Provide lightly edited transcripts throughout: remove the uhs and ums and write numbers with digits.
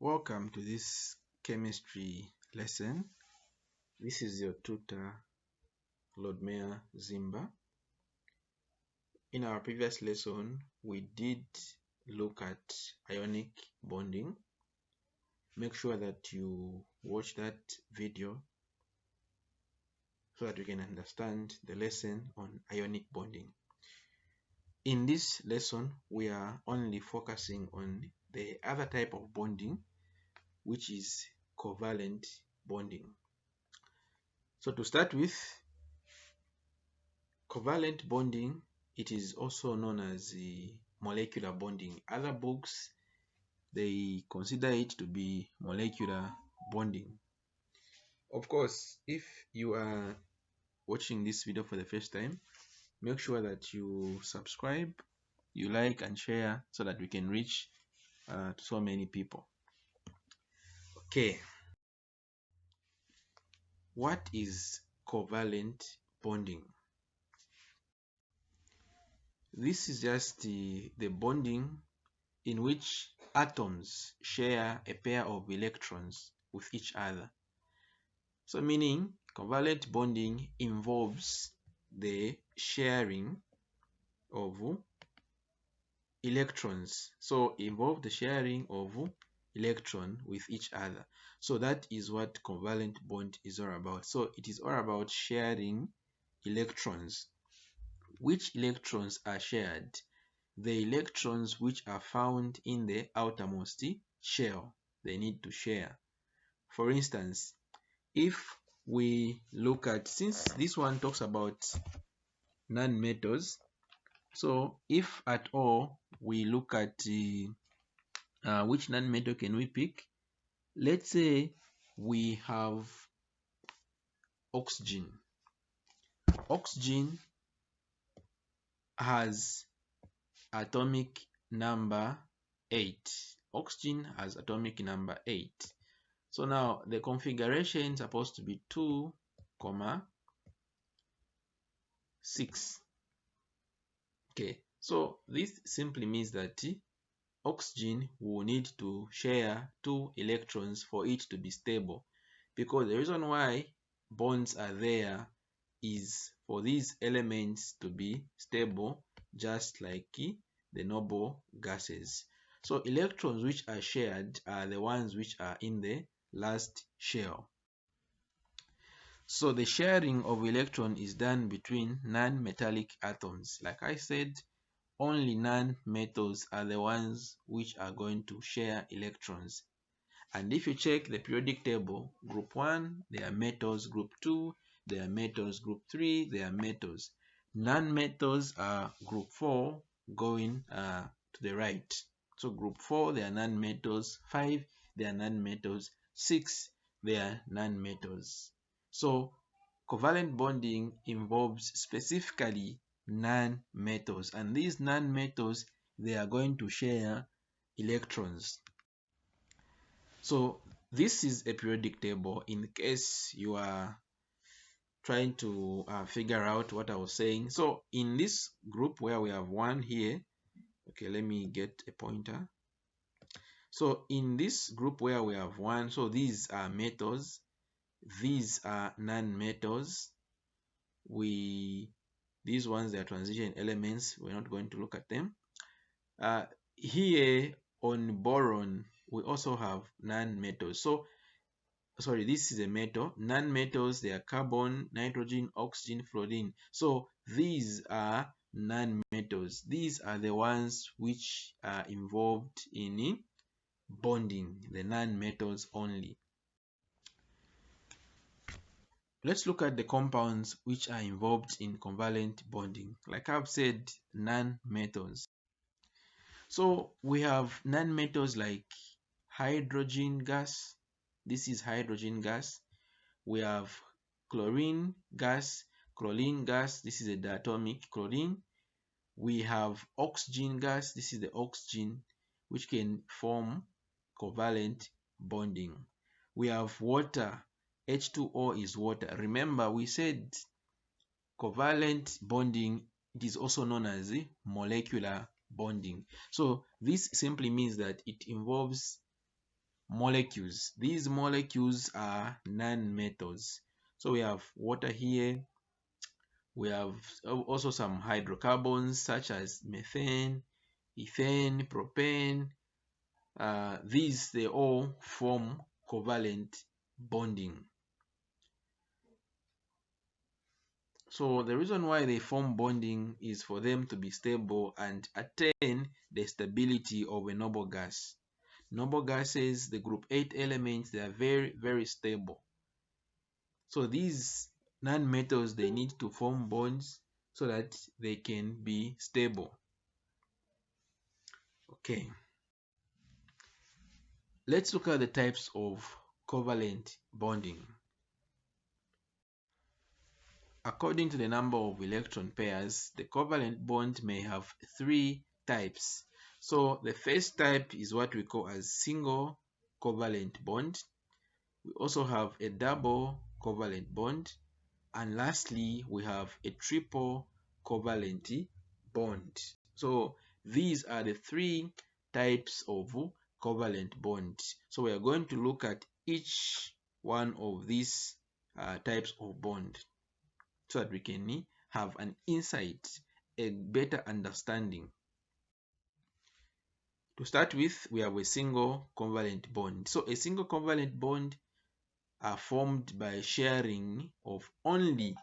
Welcome to this chemistry lesson. This is your tutor, Lodmea Zimba. In our previous lesson, we did look at ionic bonding. Make sure that you watch that video so that you can understand the lesson on ionic bonding. In this lesson, we are only focusing on the other type of bonding, which is covalent bonding. So to start with, covalent bonding, it is also known as molecular bonding. Other books, they consider it to be molecular bonding. Of course, if you are watching this video for the first time, make sure that you subscribe, you like and share so that we can reach so many people. Okay, what is covalent bonding? This is just the bonding in which atoms share a pair of electrons with each other. So meaning covalent bonding involves the sharing of electrons. So involve the sharing of electron with each other. So that is what covalent bond is all about. So it is all about sharing electrons. Which electrons are shared? The electrons which are found in the outermost shell, they need to share. For instance, if we look at, since this one talks about nonmetals, so if at all we look at which nonmetal can we pick? Let's say we have oxygen. Oxygen has atomic number 8. Oxygen has atomic number 8. So now the configuration is supposed to be 2, 6. Okay, so this simply means that oxygen will need to share 2 electrons for it to be stable, because the reason why bonds are there is for these elements to be stable, just like the noble gases. So electrons which are shared are the ones which are in the last shell. So the sharing of electron is done between non-metallic atoms. Like I said, only non-metals are the ones which are going to share electrons. And if you check the periodic table, group 1, they are metals, group 2, they are metals, group 3, they are metals. Non-metals are group 4 going to the right. So group 4, they are non-metals, 5, they are non-metals, 6, they are non-metals. So covalent bonding involves specifically non-metals, and these non-metals, they are going to share electrons. So this is a periodic table in case you are trying to figure out what I was saying. So in this group where we have 1 here, okay, let me get a pointer. So in this group where we have 1, so these are metals, these are non-metals. These ones, they are transition elements, we're not going to look at them. Here on boron, we also have non-metals. So sorry, this is a metal. Non-metals, they are carbon, nitrogen, oxygen, fluorine. So these are non-metals. These are the ones which are involved in bonding, the non-metals only. Let's look at the compounds which are involved in covalent bonding. Like I've said, non-metals. So we have non-metals like hydrogen gas. This is hydrogen gas. We have chlorine gas. Chlorine gas, this is a diatomic chlorine. We have oxygen gas. This is the oxygen which can form covalent bonding. We have water. H2O is water. Remember, we said covalent bonding, it is also known as molecular bonding. So this simply means that it involves molecules. These molecules are non-metals. So we have water here. We have also some hydrocarbons such as methane, ethane, propane. These, they all form covalent bonding. So the reason why they form bonding is for them to be stable and attain the stability of a noble gas. Noble gases, the group 8 elements, they are very, very stable. So these non-metals, they need to form bonds so that they can be stable. Okay. Let's look at the types of covalent bonding. According to the number of electron pairs, the covalent bond may have 3 types. So the first type is what we call as single covalent bond. We also have a double covalent bond. And lastly, we have a triple covalent bond. So these are the 3 types of covalent bond. So we are going to look at each one of these types of bond so that we can have an insight, a better understanding. To start with, we have a single covalent bond. So a single covalent bond are formed by sharing of only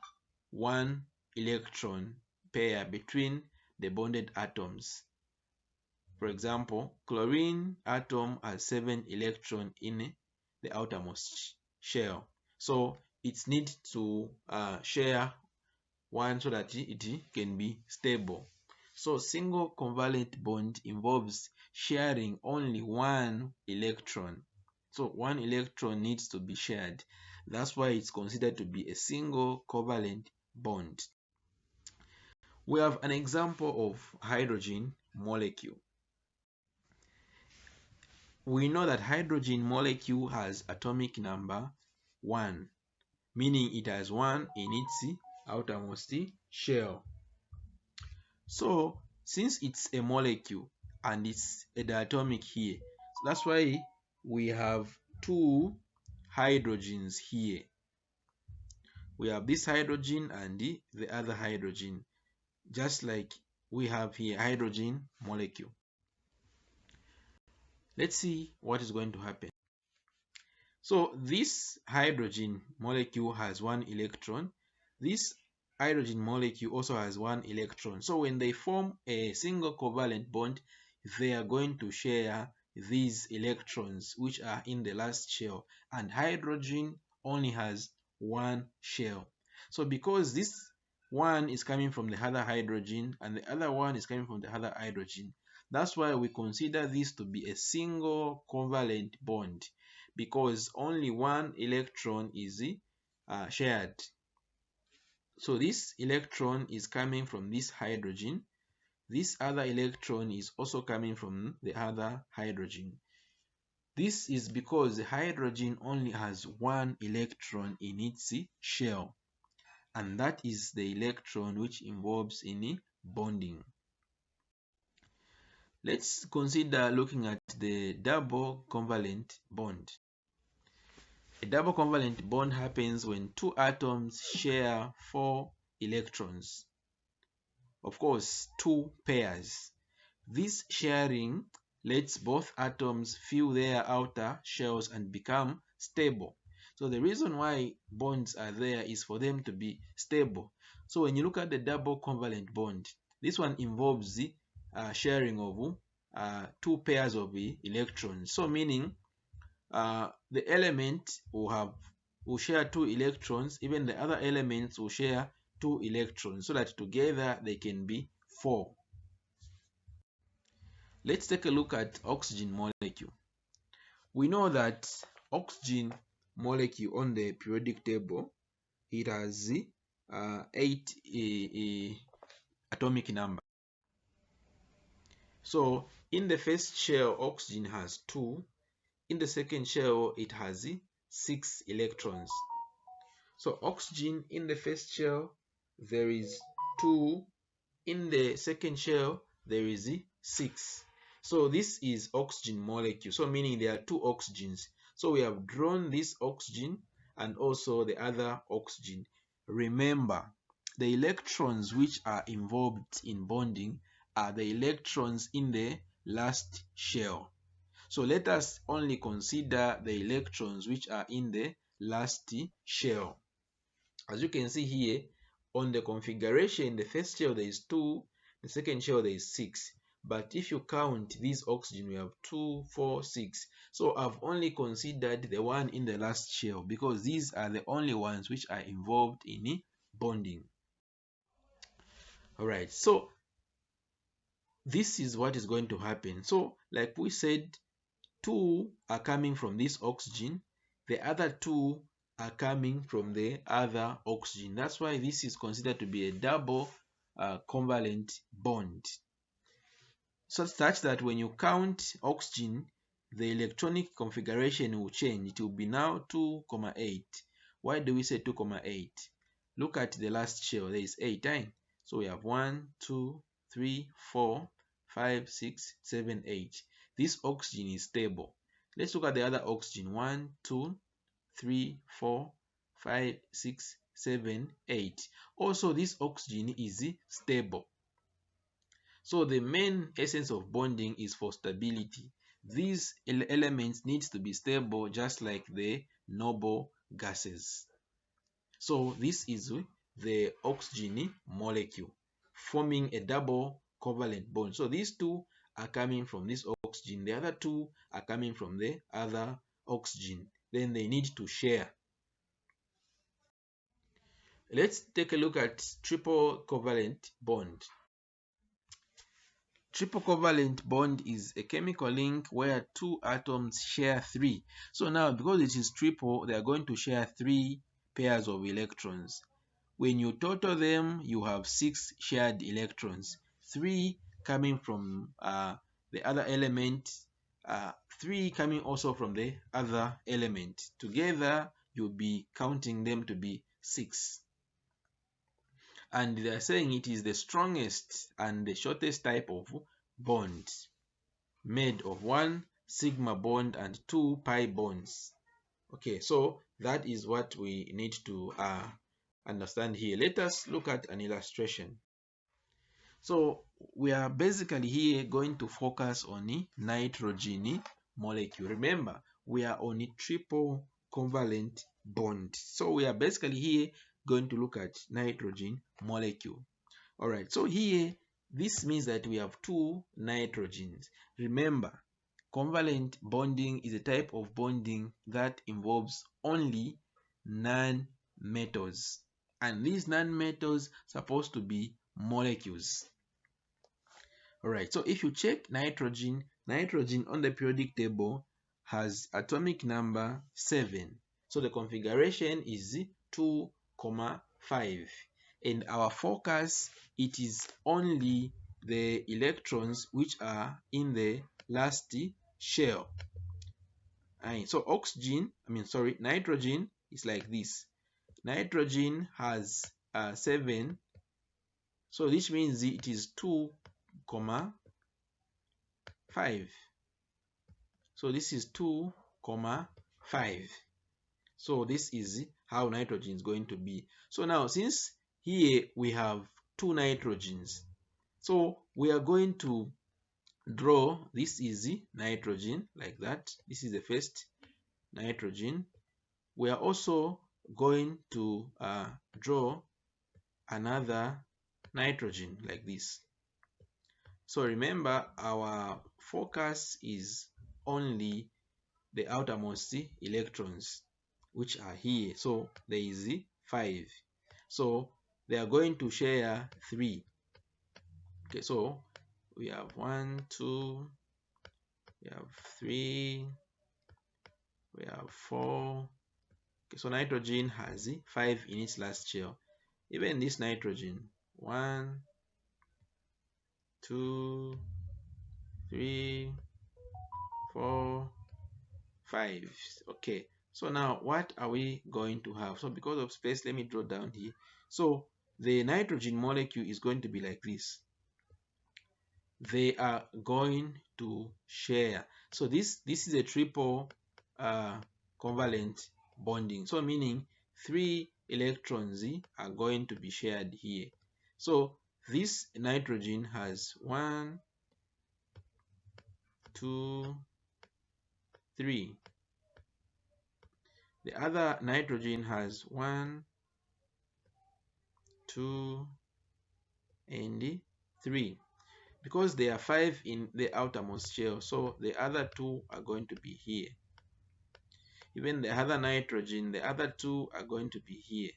one electron pair between the bonded atoms. For example, chlorine atom has 7 electrons in the outermost shell. So it needs to share one so that it can be stable. So single covalent bond involves sharing only one electron. So one electron needs to be shared. That's why it's considered to be a single covalent bond. We have an example of hydrogen molecule. We know that hydrogen molecule has atomic number 1, meaning it has 1 in its outermost shell. So since it's a molecule and it's a diatomic here, so that's why we have 2 hydrogens here. We have this hydrogen and the other hydrogen, just like we have here hydrogen molecule. Let's see what is going to happen. So this hydrogen molecule has 1 electron. This hydrogen molecule also has 1 electron. So when they form a single covalent bond, they are going to share these electrons which are in the last shell, and hydrogen only has 1 shell. So because this one is coming from the other hydrogen and the other one is coming from the other hydrogen, that's why we consider this to be a single covalent bond, because only 1 electron is shared. So this electron is coming from this hydrogen. This other electron is also coming from the other hydrogen. This is because the hydrogen only has 1 electron in its shell, and that is the electron which involves in bonding. Let's consider looking at the double covalent bond. A double covalent bond happens when 2 atoms share 4 electrons. Of course, 2 pairs. This sharing lets both atoms fill their outer shells and become stable. So the reason why bonds are there is for them to be stable. So when you look at the double covalent bond, this one involves the sharing of 2 pairs of electrons. So meaning the element will share 2 electrons, even the other elements will share 2 electrons, so that together they can be 4. Let's take a look at oxygen molecule. We know that oxygen molecule on the periodic table, it has 8 atomic number. So in the first shell, oxygen has 2. In the second shell, it has 6 electrons. So oxygen in the first shell, there is 2. In the second shell, there is 6. So this is oxygen molecule, so meaning there are two oxygens. So we have drawn this oxygen and also the other oxygen. Remember, the electrons which are involved in bonding are the electrons in the last shell. So let us only consider the electrons which are in the last shell. As you can see here on the configuration, the first shell there is 2, the second shell there is 6. But if you count these oxygen, we have 2, 4, 6. So I've only considered the one in the last shell because these are the only ones which are involved in bonding. All right, so this is what is going to happen. So like we said, 2 are coming from this oxygen, the other 2 are coming from the other oxygen. That's why this is considered to be a double covalent bond. Such that when you count oxygen, the electronic configuration will change. It will be now 2,8. Why do we say 2,8? Look at the last shell. There is 8 times. So we have 1, 2, 3, 4, 5, 6, 7, 8. This oxygen is stable. Let's look at the other oxygen. 1, 2, 3, 4, 5, 6, 7, 8. Also, this oxygen is stable. So the main essence of bonding is for stability. These elements need to be stable just like the noble gases. So this is the oxygen molecule forming a double covalent bond. So these two are coming from this oxygen, the other two are coming from the other oxygen. Then they need to share. Let's take a look at triple covalent bond. Triple covalent bond is a chemical link where two atoms share 3. So now because it is triple, they are going to share 3 pairs of electrons. When you total them, you have 6 shared electrons, 3 coming from the other element, 3 coming also from the other element. Together, you'll be counting them to be 6. And they are saying it is the strongest and the shortest type of bond, made of 1 sigma bond and 2 pi bonds. Okay, so that is what we need to understand here. Let us look at an illustration. So we are basically here going to focus on the nitrogen molecule. Remember, we are on a triple covalent bond. So we are basically here going to look at nitrogen molecule. All right, so here this means that we have 2 nitrogens. Remember, covalent bonding is a type of bonding that involves only non-metals, and these non-metals supposed to be molecules. All right, so if you check nitrogen on the periodic table has atomic number 7. So the configuration is 2, 5. And our focus, it is only the electrons which are in the last shell. And so nitrogen is like this. Nitrogen has 7. So this means it is 2, 5. So this is 2, 5. So this is how nitrogen is going to be. So now since here we have 2 nitrogens, so we are going to draw, this is nitrogen like that. This is the first nitrogen. We are also going to draw another nitrogen like this. So remember, our focus is only the outermost electrons which are here. So there is 5. So they are going to share 3. Okay, so we have 1, 2, we have 3, we have 4. Okay, so nitrogen has 5 in its last shell. Even this nitrogen, 1, 2, 3, 4, 5. Okay, so now what are we going to have? So because of space, let me draw down here. So the nitrogen molecule is going to be like this. They are going to share. So this is a triple covalent bonding. So meaning 3 electrons are going to be shared here. So this nitrogen has 1, 2, 3. The other nitrogen has 1, 2, and 3. Because there are 5 in the outermost shell, so the other 2 are going to be here. Even the other nitrogen, the other 2 are going to be here.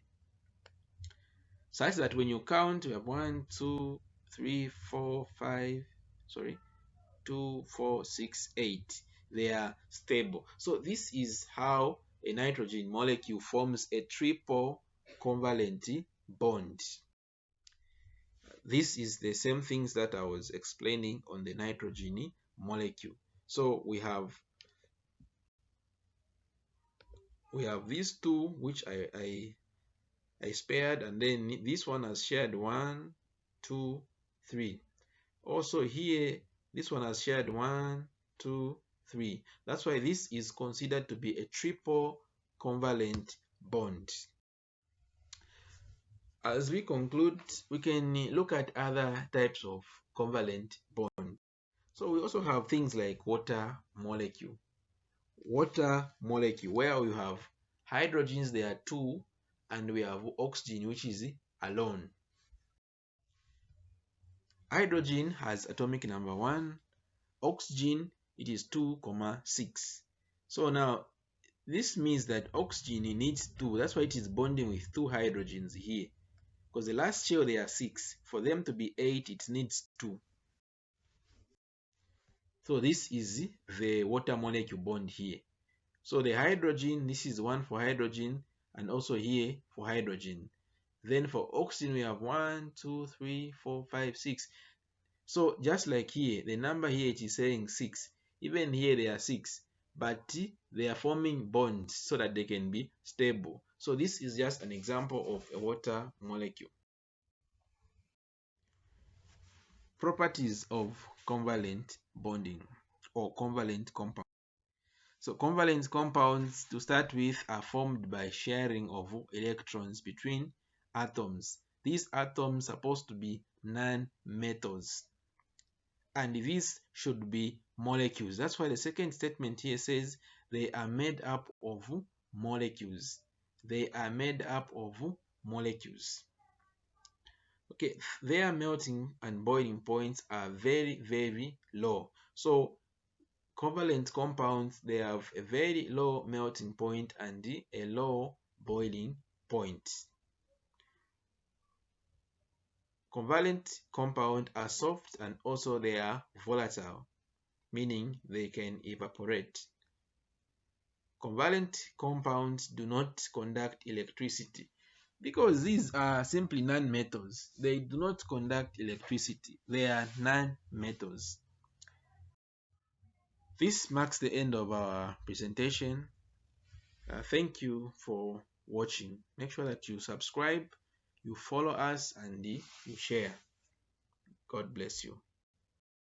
Such that when you count, you have 1, 2, 3, 4, 5, 2, 4, 6, 8. They are stable. So this is how a nitrogen molecule forms a triple covalent bond. This is the same things that I was explaining on the nitrogen molecule. So we have these two which I spared, and then this one has shared 1, 2, 3. Also here, this one has shared 1, 2, 3. That's why this is considered to be a triple covalent bond. As we conclude, we can look at other types of covalent bond. So we also have things like water molecule. Water molecule, where we have hydrogens, there are 2, and we have oxygen, which is alone. Hydrogen has atomic number 1. Oxygen, it is 2, 6. So now this means that oxygen needs 2. That's why it is bonding with 2 hydrogens here. Because the last shell there are 6. For them to be 8, it needs 2. So this is the water molecule bond here. So the hydrogen, this is 1 for hydrogen, and also here for hydrogen. Then for oxygen, we have 1, 2, 3, 4, 5, 6. So just like here, the number here it is saying 6. Even here they are 6, but they are forming bonds so that they can be stable. So this is just an example of a water molecule. Properties of covalent bonding or covalent compound. So covalent compounds, to start with, are formed by sharing of electrons between atoms. These atoms are supposed to be non-metals, and these should be molecules. That's why the second statement here says they are made up of molecules. They are made up of molecules. Okay, their melting and boiling points are very, very low. So covalent compounds, they have a very low melting point and a low boiling point. Covalent compounds are soft and also they are volatile, meaning they can evaporate. Covalent compounds do not conduct electricity because these are simply non-metals. They do not conduct electricity. They are non-metals. This marks the end of our presentation. Thank you for watching. Make sure that you subscribe, you follow us, and you share. God bless you.